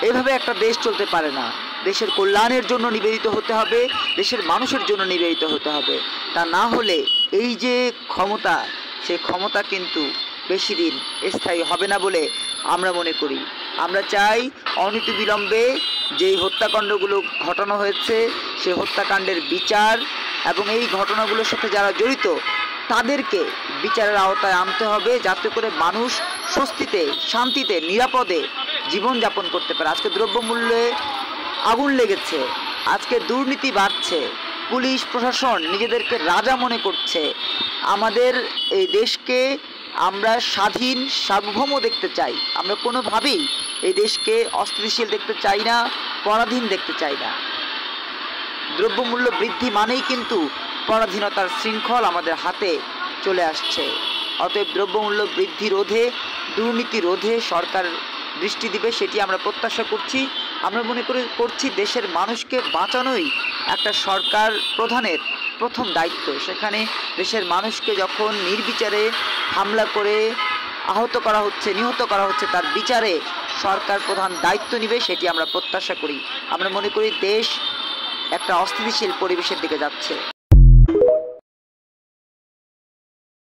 এভাবে একটা দেশ চলতে পারে না। দেশের কল্যাণের জন্য নিবেদিত হতে হবে, দেশের মানুষের জন্য নিবেদিত হতে হবে। তা না হলে এই যে ক্ষমতা, সেই ক্ষমতা কিন্তু বেশি দিন স্থায়ী হবে না বলে আমরা মনে করি। আমরা চাই অনতিবিলম্বে যেই হত্যাকাণ্ডগুলো ঘটানো হয়েছে সেই হত্যাকাণ্ডের বিচার, এবং এই ঘটনাগুলোর সাথে যারা জড়িত তাদেরকে বিচারের আওতায় আনতে হবে, যাতে করে মানুষ স্বস্তিতে, শান্তিতে, নিরাপদে জীবনযাপন করতে পারে। আজকে দ্রব্যমূল্যে আগুন লেগেছে, আজকে দুর্নীতি বাড়ছে, পুলিশ প্রশাসন নিজেদেরকে রাজা মনে করছে। আমাদের এই দেশকে আমরা স্বাধীন, সার্বভৌম দেখতে চাই। আমরা কোনোভাবেই এই দেশকে অস্থিতিশীল দেখতে চাই না, পরাধীন দেখতে চাই না। দ্রব্যমূল্য বৃদ্ধি মানেই কিন্তু পরাধীনতার শৃঙ্খল আমাদের হাতে চলে আসছে। অতএব দ্রব্যমূল্য বৃদ্ধি রোধে, দুর্নীতি রোধে সরকার দৃষ্টি দিবে, সেটি আমরা প্রত্যাশা করছি। আমরা মনে করছি দেশের মানুষকে বাঁচানোই একটা সরকার প্রধানের প্রথম দায়িত্ব। সেখানে দেশের মানুষকে যখন নির্বিচারে হামলা করে আহত করা হচ্ছে, নিহত করা হচ্ছে, তার বিচারে সরকার প্রধান দায়িত্ব নেবে, সেটি আমরা প্রত্যাশা করি। আমরা মনে করি দেশ একটা অস্থিতিশীল পরিবেশের দিকে যাচ্ছে।